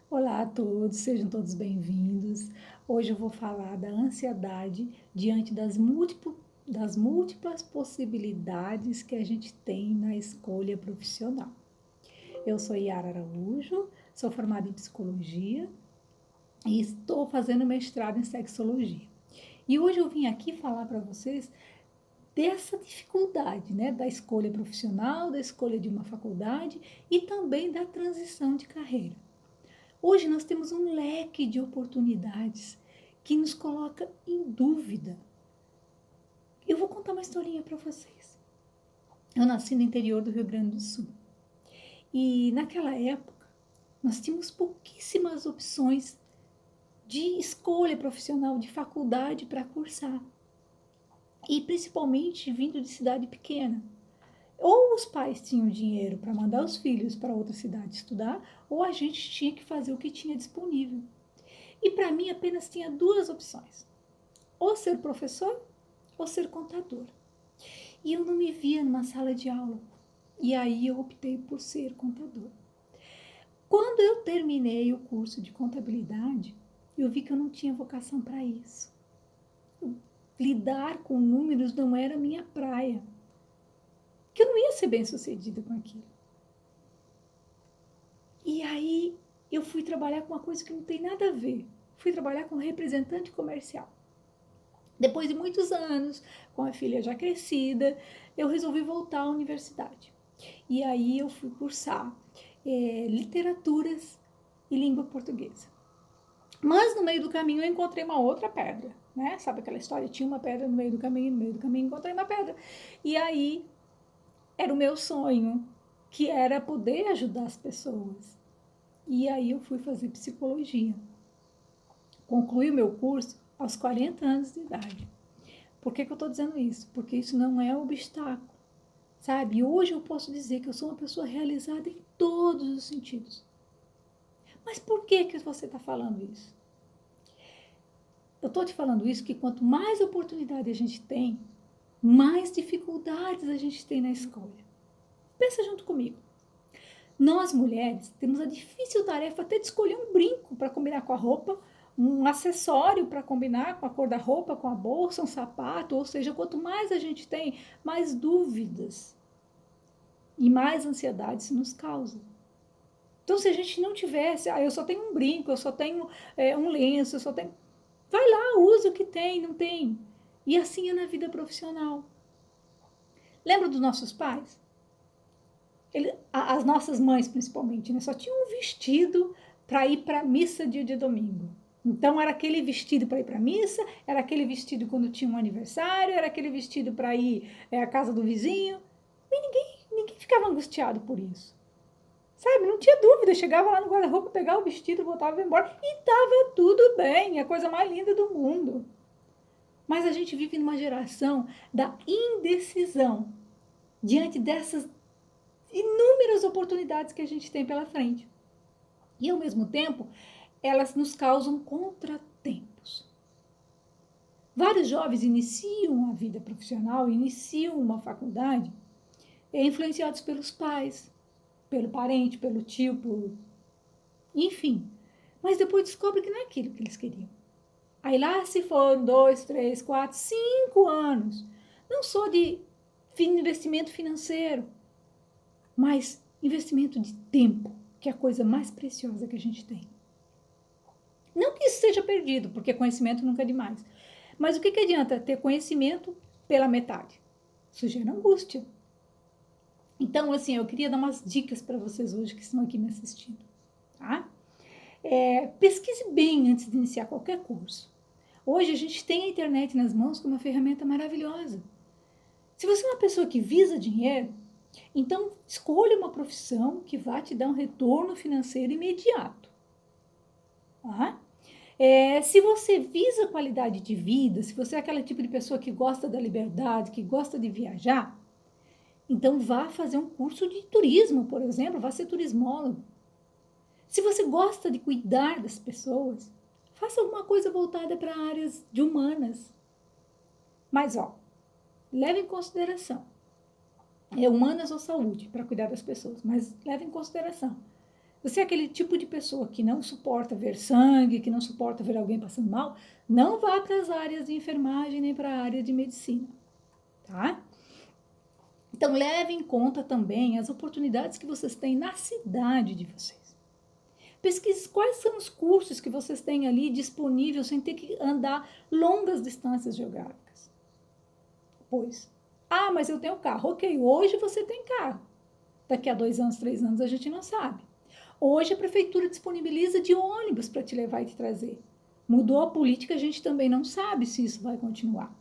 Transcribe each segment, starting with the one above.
Olá a todos, sejam todos bem-vindos. Hoje eu vou falar da ansiedade diante das múltiplas possibilidades que a gente tem na escolha profissional. Eu sou Yara Araújo, sou formada em psicologia e estou fazendo mestrado em sexologia. E hoje eu vim aqui falar para vocês dessa dificuldade, né, da escolha profissional, da escolha de uma faculdade e também da transição de carreira. Hoje nós temos um leque de oportunidades que nos coloca em dúvida. Eu vou contar uma historinha para vocês. Eu nasci no interior do Rio Grande do Sul e naquela época nós tínhamos pouquíssimas opções de escolha profissional, de faculdade para cursar. E principalmente vindo de cidade pequena. Ou os pais tinham dinheiro para mandar os filhos para outra cidade estudar, ou a gente tinha que fazer o que tinha disponível. E para mim apenas tinha duas opções: ou ser professor ou ser contador. E eu não me via numa sala de aula. E aí eu optei por ser contador. Quando eu terminei o curso de contabilidade, eu vi que eu não tinha vocação para isso. Lidar com números não era minha praia. Que eu não ia ser bem sucedida com aquilo. E aí eu fui trabalhar com uma coisa que não tem nada a ver. Fui trabalhar com representante comercial. Depois de muitos anos, com a filha já crescida, eu resolvi voltar à universidade. E aí eu fui cursar literaturas e língua portuguesa. Mas no meio do caminho eu encontrei uma outra pedra, né? Sabe aquela história? Tinha uma pedra no meio do caminho encontrei uma pedra. E aí era o meu sonho, que era poder ajudar as pessoas. E aí eu fui fazer psicologia. Concluí o meu curso aos 40 anos de idade. Por que eu estou dizendo isso? Porque isso não é obstáculo, sabe? E hoje eu posso dizer que eu sou uma pessoa realizada em todos os sentidos. Mas por que você está falando isso? Eu estou te falando isso que quanto mais oportunidade a gente tem, mais dificuldades a gente tem na escolha. Pensa junto comigo. Nós, mulheres, temos a difícil tarefa até de escolher um brinco para combinar com a roupa, um acessório para combinar com a cor da roupa, com a bolsa, um sapato, ou seja, quanto mais a gente tem, mais dúvidas e mais ansiedade se nos causa. Então, se a gente não tivesse, eu só tenho um brinco, eu só tenho um lenço, eu só tenho. Vai lá, usa o que tem, não tem. E assim é na vida profissional. Lembra dos nossos pais? As nossas mães, principalmente, né? Só tinham um vestido para ir para a missa dia de domingo. Então, era aquele vestido para ir para a missa, era aquele vestido quando tinha um aniversário, era aquele vestido para ir à casa do vizinho. E ninguém ficava angustiado por isso. Sabe? Não tinha dúvida. Chegava lá no guarda-roupa, pegava o vestido, botava e ia embora. E estava tudo bem. A coisa mais linda do mundo. Mas a gente vive numa geração da indecisão diante dessas inúmeras oportunidades que a gente tem pela frente. E, ao mesmo tempo, elas nos causam contratempos. Vários jovens iniciam a vida profissional, iniciam uma faculdade, influenciados pelos pais, pelo parente, pelo tio, enfim. Mas depois descobrem que não é aquilo que eles queriam. Aí lá se foram 2, 3, 4, 5 anos. Não só de investimento financeiro, mas investimento de tempo, que é a coisa mais preciosa que a gente tem. Não que isso seja perdido, porque conhecimento nunca é demais. Mas o que adianta ter conhecimento pela metade? Isso gera angústia. Então, assim, eu queria dar umas dicas para vocês hoje que estão aqui me assistindo. Tá? Pesquise bem antes de iniciar qualquer curso. Hoje a gente tem a internet nas mãos como uma ferramenta maravilhosa. Se você é uma pessoa que visa dinheiro, então escolha uma profissão que vai te dar um retorno financeiro imediato. Tá? Se você visa qualidade de vida, se você é aquele tipo de pessoa que gosta da liberdade, que gosta de viajar, então vá fazer um curso de turismo, por exemplo, vá ser turismólogo. Se você gosta de cuidar das pessoas, faça alguma coisa voltada para áreas de humanas. Mas, leve em consideração, humanas ou saúde, para cuidar das pessoas, mas leve em consideração. Você é aquele tipo de pessoa que não suporta ver sangue, que não suporta ver alguém passando mal, não vá para as áreas de enfermagem nem para a área de medicina, tá? Então, leve em conta também as oportunidades que vocês têm na cidade de vocês. Pesquise quais são os cursos que vocês têm ali disponíveis sem ter que andar longas distâncias geográficas. Pois, mas eu tenho carro. Ok, hoje você tem carro. Daqui a 2 anos, 3 anos, a gente não sabe. Hoje a prefeitura disponibiliza de ônibus para te levar e te trazer. Mudou a política, a gente também não sabe se isso vai continuar.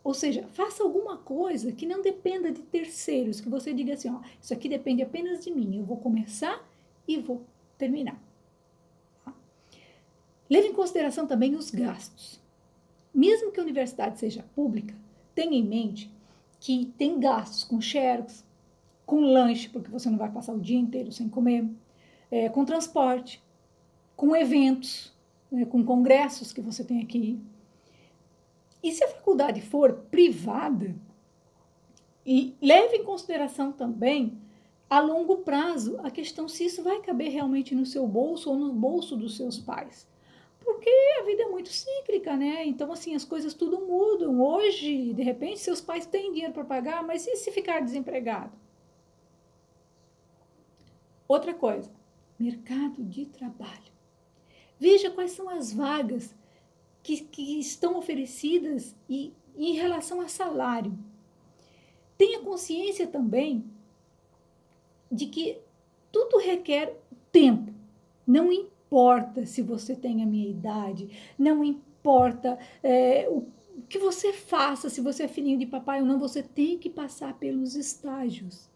Ou seja, faça alguma coisa que não dependa de terceiros, que você diga assim, ó, isso aqui depende apenas de mim, eu vou começar e vou terminar. Tá? Leve em consideração também os gastos. Mesmo que a universidade seja pública, tenha em mente que tem gastos com xerox, com lanche, porque você não vai passar o dia inteiro sem comer, com transporte, com eventos, com congressos que você tem que ir. E se a faculdade for privada, leve em consideração também, a longo prazo, a questão se isso vai caber realmente no seu bolso ou no bolso dos seus pais. Porque a vida é muito cíclica, né? Então, assim, as coisas tudo mudam. Hoje, de repente, seus pais têm dinheiro para pagar, mas e se ficar desempregado? Outra coisa, mercado de trabalho. Veja quais são as vagas que estão oferecidas e em relação a salário. Tenha consciência também de que tudo requer tempo. Não importa se você tem a minha idade, não importa o que você faça, se você é filhinho de papai ou não, você tem que passar pelos estágios.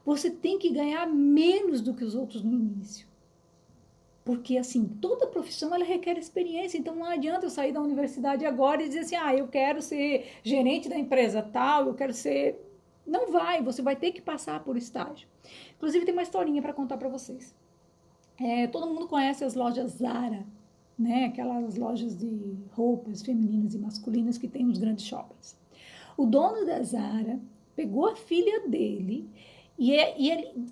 Você tem que ganhar menos do que os outros no início. Porque, assim, toda profissão, ela requer experiência. Então, não adianta eu sair da universidade agora e dizer assim, eu quero ser gerente da empresa tal, eu quero ser... Não vai, você vai ter que passar por estágio. Inclusive, tem uma historinha para contar para vocês. Todo mundo conhece as lojas Zara, né? Aquelas lojas de roupas femininas e masculinas que tem nos grandes shoppings. O dono da Zara pegou a filha dele e ele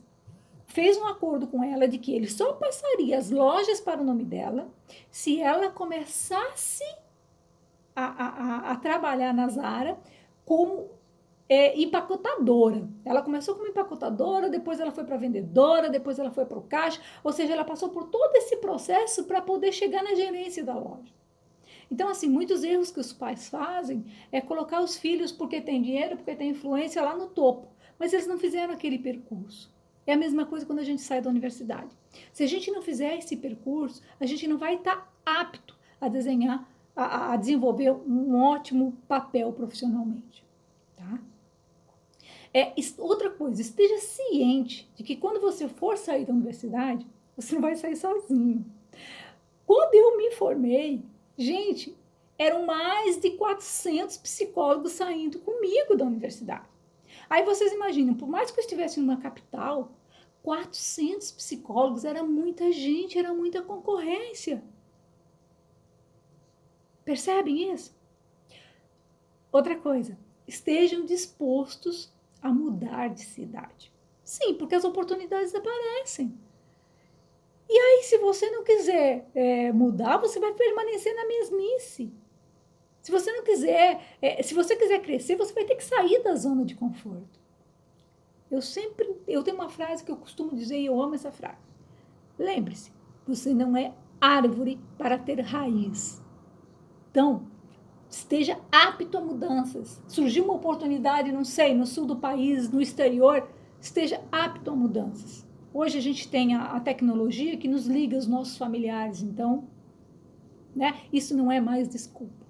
fez um acordo com ela de que ele só passaria as lojas para o nome dela se ela começasse a trabalhar na Zara como empacotadora. Ela começou como empacotadora, depois ela foi para vendedora, depois ela foi para o caixa, ou seja, ela passou por todo esse processo para poder chegar na gerência da loja. Então, assim, muitos erros que os pais fazem é colocar os filhos porque tem dinheiro, porque tem influência lá no topo, mas eles não fizeram aquele percurso. É a mesma coisa quando a gente sai da universidade. Se a gente não fizer esse percurso, a gente não vai estar apto a desenhar, a desenvolver um ótimo papel profissionalmente, tá? Outra coisa, esteja ciente de que quando você for sair da universidade, você não vai sair sozinho. Quando eu me formei, gente, eram mais de 400 psicólogos saindo comigo da universidade. Aí vocês imaginam, por mais que eu estivesse numa capital, 400 psicólogos, era muita gente, era muita concorrência. Percebem isso? Outra coisa, estejam dispostos a mudar de cidade. Sim, porque as oportunidades aparecem. E aí, se você não quiser mudar, você vai permanecer na mesmice. Se você não quiser, se você quiser crescer, você vai ter que sair da zona de conforto. Eu tenho uma frase que eu costumo dizer e eu amo essa frase. Lembre-se, você não é árvore para ter raiz. Então, esteja apto a mudanças. Surgiu uma oportunidade, não sei, no sul do país, no exterior, esteja apto a mudanças. Hoje a gente tem a tecnologia que nos liga aos nossos familiares, então, né, isso não é mais desculpa.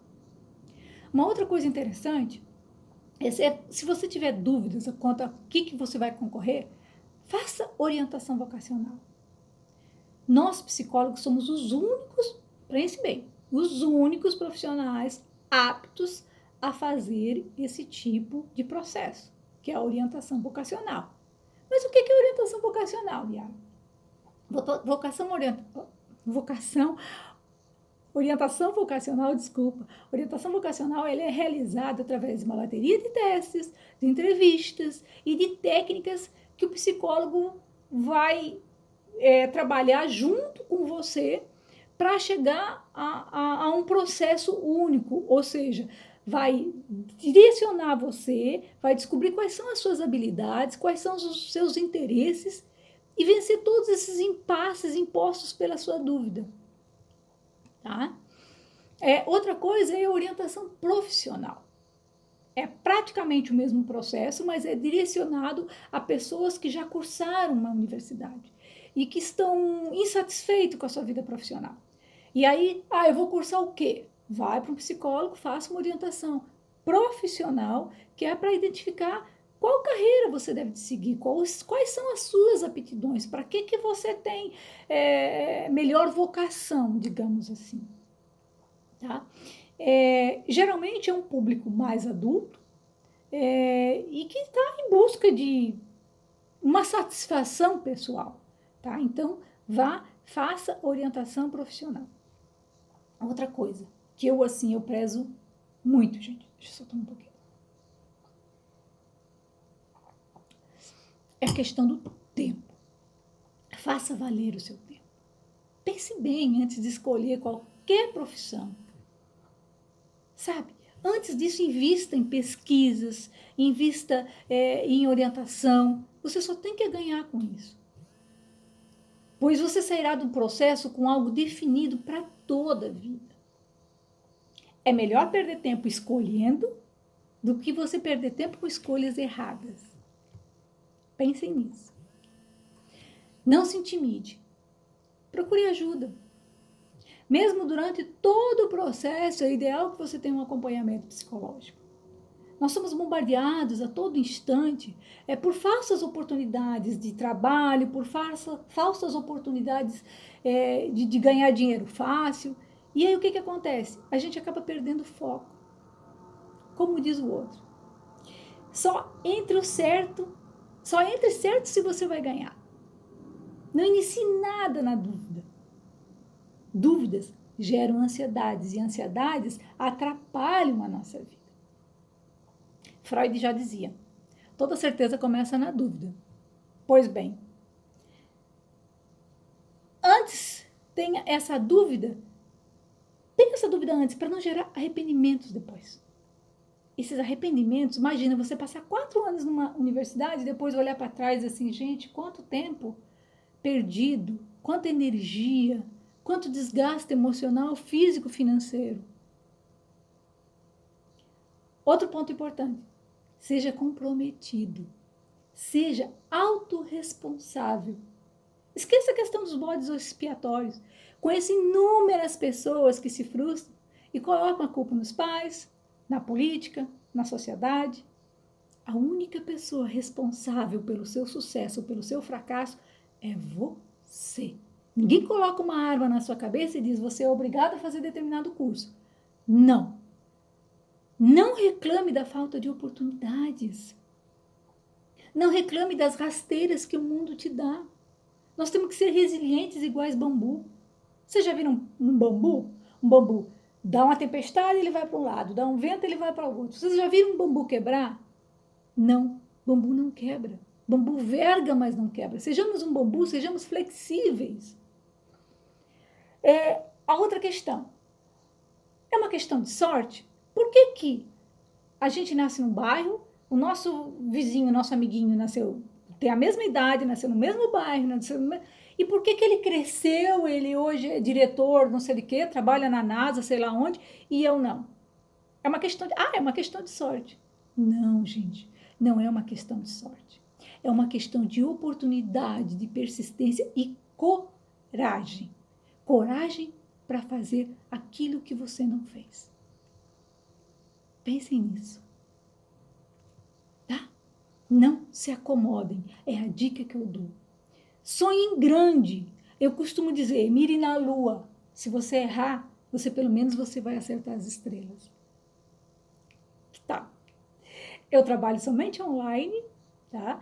Uma outra coisa interessante se você tiver dúvidas quanto a que você vai concorrer, faça orientação vocacional. Nós, psicólogos, somos os únicos, pense bem, os únicos profissionais aptos a fazer esse tipo de processo, que é a orientação vocacional. Mas o que é orientação vocacional, Liara? Orientação vocacional ela é realizada através de uma bateria de testes, de entrevistas e de técnicas que o psicólogo vai trabalhar junto com você para chegar a um processo único, ou seja, vai direcionar você, vai descobrir quais são as suas habilidades, quais são os seus interesses e vencer todos esses impasses impostos pela sua dúvida, tá? Outra coisa é a orientação profissional. É praticamente o mesmo processo, mas é direcionado a pessoas que já cursaram uma universidade e que estão insatisfeitos com a sua vida profissional. E aí, eu vou cursar o quê? Vai para um psicólogo, faça uma orientação profissional, que é para identificar qual carreira você deve seguir, quais são as suas aptidões, para que você tem melhor vocação, digamos assim. Tá? Geralmente é um público mais adulto e que está em busca de uma satisfação pessoal. Tá? Então, faça orientação profissional. Outra coisa que eu prezo muito, gente. Deixa eu só tomar um pouquinho. É a questão do tempo. Faça valer o seu tempo. Pense bem antes de escolher qualquer profissão. Sabe? Antes disso, invista em pesquisas, invista em orientação. Você só tem que ganhar com isso. Pois você sairá do processo com algo definido para toda a vida. É melhor perder tempo escolhendo do que você perder tempo com escolhas erradas. Pensem nisso. Não se intimide. Procure ajuda. Mesmo durante todo o processo, é ideal que você tenha um acompanhamento psicológico. Nós somos bombardeados a todo instante por falsas oportunidades de trabalho, por falsas oportunidades de ganhar dinheiro fácil. E aí o que acontece? A gente acaba perdendo foco. Como diz o outro. Só entre certo se você vai ganhar. Não inicie nada na dúvida. Dúvidas geram ansiedades e ansiedades atrapalham a nossa vida. Freud já dizia, toda certeza começa na dúvida. Pois bem, antes tenha essa dúvida antes para não gerar arrependimentos depois. Esses arrependimentos, imagina você passar 4 anos numa universidade e depois olhar para trás assim, gente, quanto tempo perdido, quanta energia, quanto desgaste emocional, físico, financeiro. Outro ponto importante, seja comprometido, seja autorresponsável. Esqueça a questão dos bodes expiatórios. Conheço inúmeras pessoas que se frustram e colocam a culpa nos pais, na política, na sociedade. A única pessoa responsável pelo seu sucesso, pelo seu fracasso, é você. Ninguém coloca uma arma na sua cabeça e diz, você é obrigado a fazer determinado curso. Não. Não reclame da falta de oportunidades. Não reclame das rasteiras que o mundo te dá. Nós temos que ser resilientes iguais bambu. Vocês já viram um bambu? Um bambu dá uma tempestade, ele vai para um lado. Dá um vento, ele vai para o outro. Vocês já viram um bambu quebrar? Não. Bambu não quebra. Bambu verga, mas não quebra. Sejamos um bambu, sejamos flexíveis. A outra questão. É uma questão de sorte? Por que a gente nasce num bairro, o nosso vizinho, nosso amiguinho tem a mesma idade, nasceu no mesmo bairro, e por que ele cresceu, ele hoje é diretor, não sei de quê, trabalha na NASA, sei lá onde, e eu não? É uma questão de sorte. Não, gente, não é uma questão de sorte. É uma questão de oportunidade, de persistência e coragem. Coragem para fazer aquilo que você não fez. Pensem nisso. Tá? Não se acomodem. É a dica que eu dou. Sonhem grande. Eu costumo dizer, mire na lua. Se você errar, pelo menos você vai acertar as estrelas. Tá. Eu trabalho somente online, tá?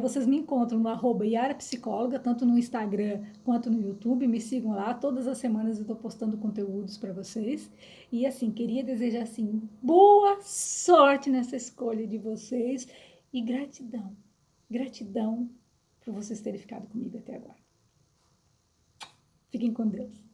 Vocês me encontram no @yarapsicóloga, tanto no Instagram quanto no YouTube. Me sigam lá, todas as semanas eu estou postando conteúdos para vocês. E assim, queria desejar assim, boa sorte nessa escolha de vocês e gratidão. Gratidão por vocês terem ficado comigo até agora. Fiquem com Deus.